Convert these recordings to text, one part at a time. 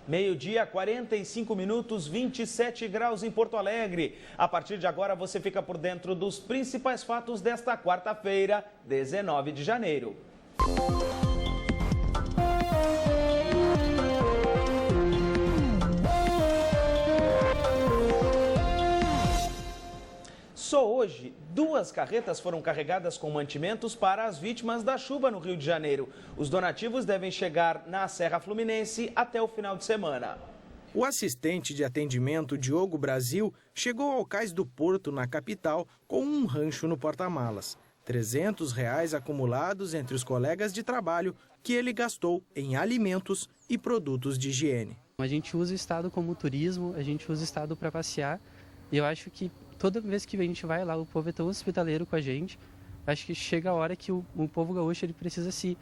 Meio-dia, 45 minutos, 27 graus em Porto Alegre. A partir de agora você fica por dentro dos principais fatos desta quarta-feira, 19 de janeiro. Só hoje, 2 carretas foram carregadas com mantimentos para as vítimas da chuva no Rio de Janeiro. Os donativos devem chegar na Serra Fluminense até o final de semana. O assistente de atendimento Diogo Brasil chegou ao cais do Porto, na capital, com um rancho no porta-malas. R$300 acumulados entre os colegas de trabalho que ele gastou em alimentos e produtos de higiene. A gente usa o estado como turismo, a gente usa o estado para passear e eu acho que toda vez que a gente vai lá, o povo é tão hospitaleiro com a gente. Acho que chega a hora que o povo gaúcho ele precisa se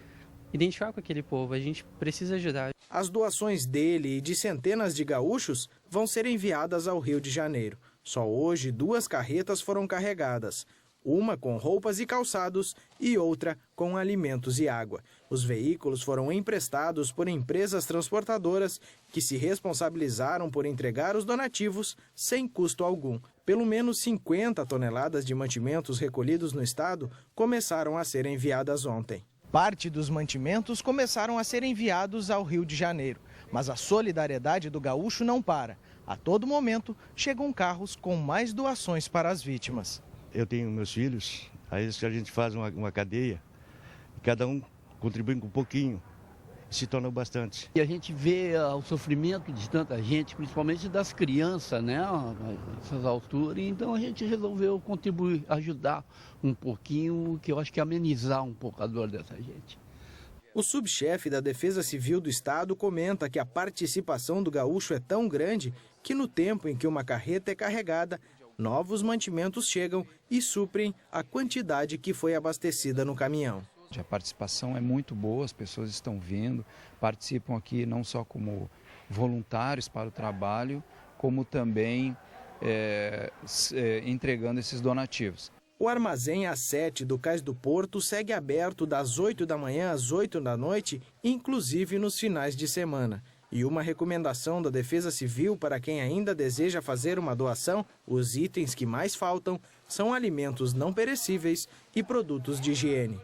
identificar com aquele povo. A gente precisa ajudar. As doações dele e de centenas de gaúchos vão ser enviadas ao Rio de Janeiro. Só hoje, 2 carretas foram carregadas. Uma com roupas e calçados e outra com alimentos e água. Os veículos foram emprestados por empresas transportadoras que se responsabilizaram por entregar os donativos sem custo algum. Pelo menos 50 toneladas de mantimentos recolhidos no estado começaram a ser enviadas ontem. Parte dos mantimentos começaram a ser enviados ao Rio de Janeiro, mas a solidariedade do gaúcho não para. A todo momento, chegam carros com mais doações para as vítimas. Eu tenho meus filhos, aí a gente faz uma cadeia, e cada um contribui com um pouquinho, se torna bastante. E a gente vê o sofrimento de tanta gente, principalmente das crianças, né, nessas alturas, então a gente resolveu contribuir, ajudar um pouquinho, que eu acho que amenizar um pouco a dor dessa gente. O subchefe da Defesa Civil do Estado comenta que a participação do gaúcho é tão grande que no tempo em que uma carreta é carregada, novos mantimentos chegam e suprem a quantidade que foi abastecida no caminhão. A participação é muito boa, as pessoas estão vindo, participam aqui não só como voluntários para o trabalho, como também entregando esses donativos. O armazém A7 do Cais do Porto segue aberto das 8 da manhã às 8 da noite, inclusive nos finais de semana. E uma recomendação da Defesa Civil para quem ainda deseja fazer uma doação, os itens que mais faltam são alimentos não perecíveis e produtos de higiene.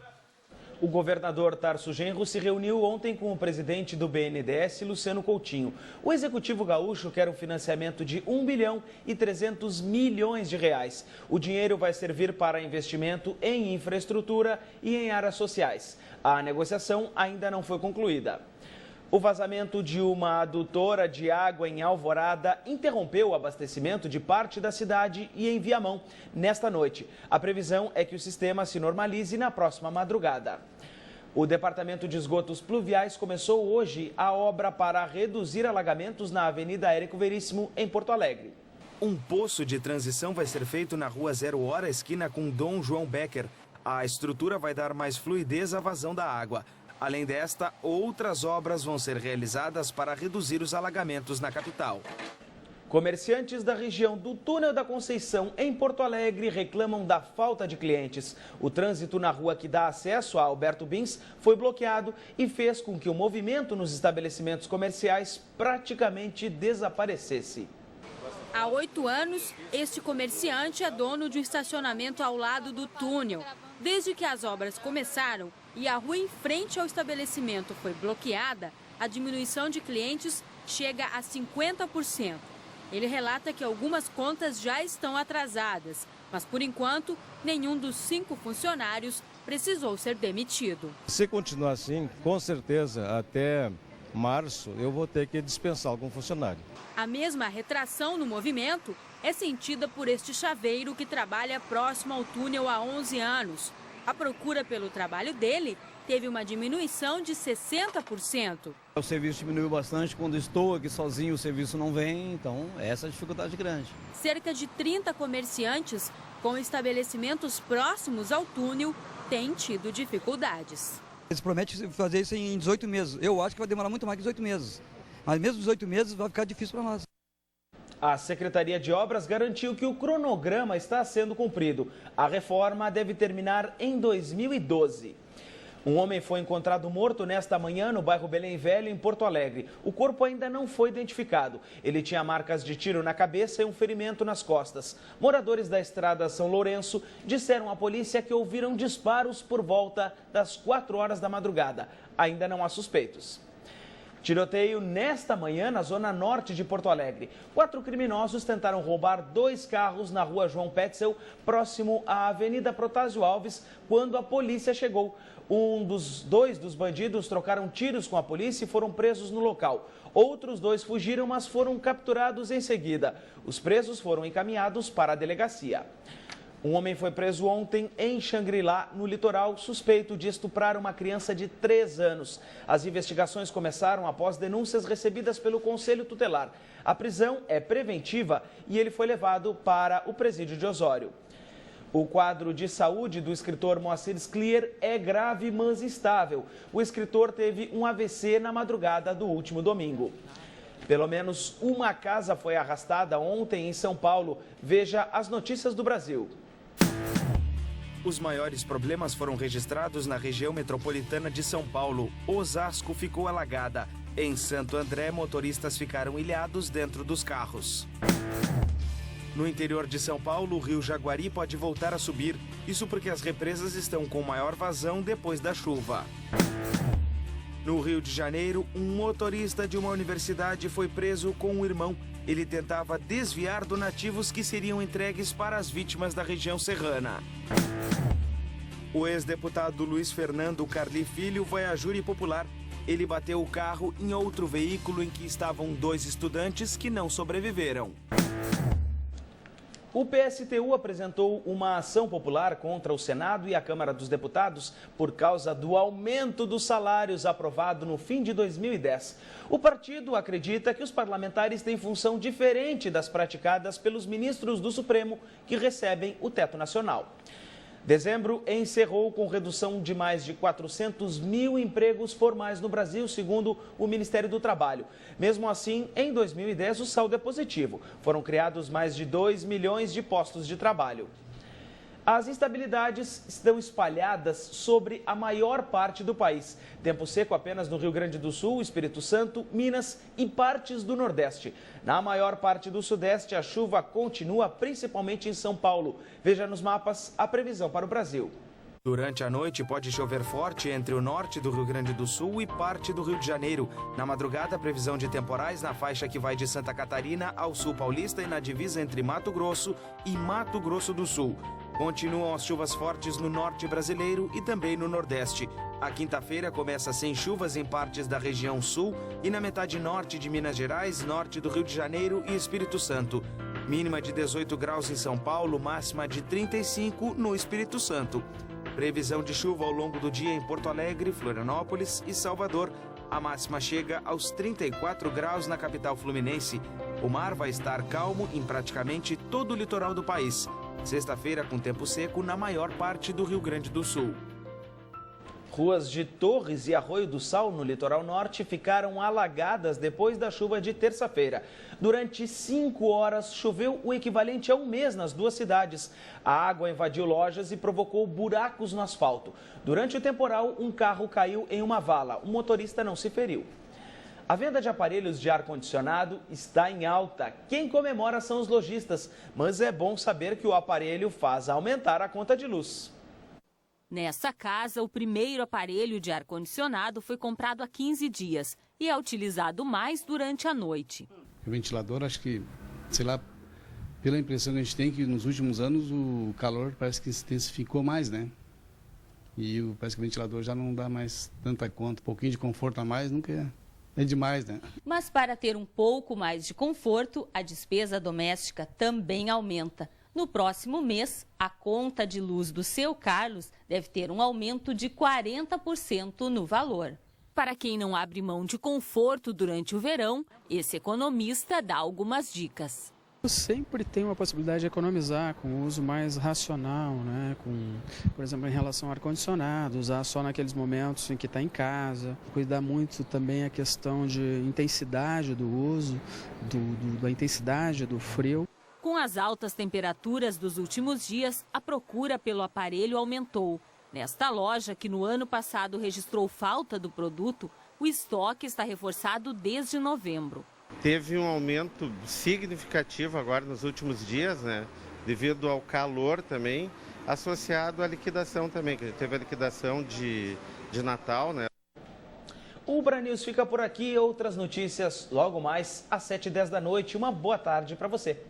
O governador Tarso Genro se reuniu ontem com o presidente do BNDES, Luciano Coutinho. O executivo gaúcho quer um financiamento de R$1,3 bilhão. O dinheiro vai servir para investimento em infraestrutura e em áreas sociais. A negociação ainda não foi concluída. O vazamento de uma adutora de água em Alvorada interrompeu o abastecimento de parte da cidade e em Viamão nesta noite. A previsão é que o sistema se normalize na próxima madrugada. O Departamento de Esgotos Pluviais começou hoje a obra para reduzir alagamentos na Avenida Érico Veríssimo, em Porto Alegre. Um poço de transição vai ser feito na Rua 0 Hora, esquina com Dom João Becker. A estrutura vai dar mais fluidez à vazão da água. Além desta, outras obras vão ser realizadas para reduzir os alagamentos na capital. Comerciantes da região do Túnel da Conceição, em Porto Alegre, reclamam da falta de clientes. O trânsito na rua que dá acesso a Alberto Bins foi bloqueado e fez com que o movimento nos estabelecimentos comerciais praticamente desaparecesse. Há 8 anos, este comerciante é dono de um estacionamento ao lado do túnel. Desde que as obras começaram e a rua em frente ao estabelecimento foi bloqueada, a diminuição de clientes chega a 50%. Ele relata que algumas contas já estão atrasadas, mas por enquanto, nenhum dos 5 funcionários precisou ser demitido. Se continuar assim, com certeza, até março, eu vou ter que dispensar algum funcionário. A mesma retração no movimento é sentida por este chaveiro que trabalha próximo ao túnel há 11 anos. A procura pelo trabalho dele teve uma diminuição de 60%. O serviço diminuiu bastante, quando estou aqui sozinho o serviço não vem, então essa é a dificuldade grande. Cerca de 30 comerciantes com estabelecimentos próximos ao túnel têm tido dificuldades. Eles prometem fazer isso em 18 meses, eu acho que vai demorar muito mais que 18 meses, mas mesmo 18 meses vai ficar difícil para nós. A Secretaria de Obras garantiu que o cronograma está sendo cumprido. A reforma deve terminar em 2012. Um homem foi encontrado morto nesta manhã no bairro Belém Velho, em Porto Alegre. O corpo ainda não foi identificado. Ele tinha marcas de tiro na cabeça e um ferimento nas costas. Moradores da estrada São Lourenço disseram à polícia que ouviram disparos por volta das 4 horas da madrugada. Ainda não há suspeitos. Tiroteio nesta manhã na zona norte de Porto Alegre. 4 criminosos tentaram roubar 2 carros na rua João Petzel, próximo à Avenida Protásio Alves, quando a polícia chegou. Dois dos bandidos trocaram tiros com a polícia e foram presos no local. Outros 2 fugiram, mas foram capturados em seguida. Os presos foram encaminhados para a delegacia. Um homem foi preso ontem em Xangri-Lá, no litoral, suspeito de estuprar uma criança de 3 anos. As investigações começaram após denúncias recebidas pelo Conselho Tutelar. A prisão é preventiva e ele foi levado para o presídio de Osório. O quadro de saúde do escritor Moacir Sclier é grave, mas estável. O escritor teve um AVC na madrugada do último domingo. Pelo menos uma casa foi arrastada ontem em São Paulo. Veja as notícias do Brasil. Os maiores problemas foram registrados na região metropolitana de São Paulo. Osasco ficou alagada. Em Santo André, motoristas ficaram ilhados dentro dos carros. No interior de São Paulo, o rio Jaguari pode voltar a subir. Isso porque as represas estão com maior vazão depois da chuva. No Rio de Janeiro, um motorista de uma universidade foi preso com um irmão. Ele tentava desviar donativos que seriam entregues para as vítimas da região serrana. O ex-deputado Luiz Fernando Carli Filho vai à júri popular. Ele bateu o carro em outro veículo em que estavam 2 estudantes que não sobreviveram. O PSTU apresentou uma ação popular contra o Senado e a Câmara dos Deputados por causa do aumento dos salários aprovado no fim de 2010. O partido acredita que os parlamentares têm função diferente das praticadas pelos ministros do Supremo, que recebem o teto nacional. Dezembro encerrou com redução de mais de 400 mil empregos formais no Brasil, segundo o Ministério do Trabalho. Mesmo assim, em 2010, o saldo é positivo. Foram criados mais de 2 milhões de postos de trabalho. As instabilidades estão espalhadas sobre a maior parte do país. Tempo seco apenas no Rio Grande do Sul, Espírito Santo, Minas e partes do Nordeste. Na maior parte do Sudeste, a chuva continua, principalmente em São Paulo. Veja nos mapas a previsão para o Brasil. Durante a noite pode chover forte entre o norte do Rio Grande do Sul e parte do Rio de Janeiro. Na madrugada, a previsão de temporais na faixa que vai de Santa Catarina ao sul paulista e na divisa entre Mato Grosso e Mato Grosso do Sul. Continuam as chuvas fortes no norte brasileiro e também no nordeste. A quinta-feira começa sem chuvas em partes da região sul e na metade norte de Minas Gerais, norte do Rio de Janeiro e Espírito Santo. Mínima de 18 graus em São Paulo, máxima de 35 no Espírito Santo. Previsão de chuva ao longo do dia em Porto Alegre, Florianópolis e Salvador. A máxima chega aos 34 graus na capital fluminense. O mar vai estar calmo em praticamente todo o litoral do país. Sexta-feira com tempo seco na maior parte do Rio Grande do Sul. Ruas de Torres e Arroio do Sal, no litoral norte, ficaram alagadas depois da chuva de terça-feira. Durante 5 horas, choveu o equivalente a um mês nas 2 cidades. A água invadiu lojas e provocou buracos no asfalto. Durante o temporal, um carro caiu em uma vala. O motorista não se feriu. A venda de aparelhos de ar-condicionado está em alta. Quem comemora são os lojistas, mas é bom saber que o aparelho faz aumentar a conta de luz. Nessa casa, o primeiro aparelho de ar-condicionado foi comprado há 15 dias e é utilizado mais durante a noite. O ventilador, acho que, sei lá, pela impressão que a gente tem que nos últimos anos o calor parece que se intensificou mais, né? E parece que o ventilador já não dá mais tanta conta. Um pouquinho de conforto a mais nunca é demais, né? Mas para ter um pouco mais de conforto, a despesa doméstica também aumenta. No próximo mês, a conta de luz do seu Carlos deve ter um aumento de 40% no valor. Para quem não abre mão de conforto durante o verão, esse economista dá algumas dicas. Sempre tem uma possibilidade de economizar com o uso mais racional, né? Por exemplo, em relação ao ar-condicionado, usar só naqueles momentos em que está em casa. Cuidar muito também a questão de intensidade do uso, da intensidade do frio. Com as altas temperaturas dos últimos dias, a procura pelo aparelho aumentou. Nesta loja, que no ano passado registrou falta do produto, o estoque está reforçado desde novembro. Teve um aumento significativo agora nos últimos dias, né? Devido ao calor também, associado à liquidação também, que a gente teve a liquidação de Natal, né? O BraNews fica por aqui. Outras notícias logo mais às 7h10 da noite. Uma boa tarde para você.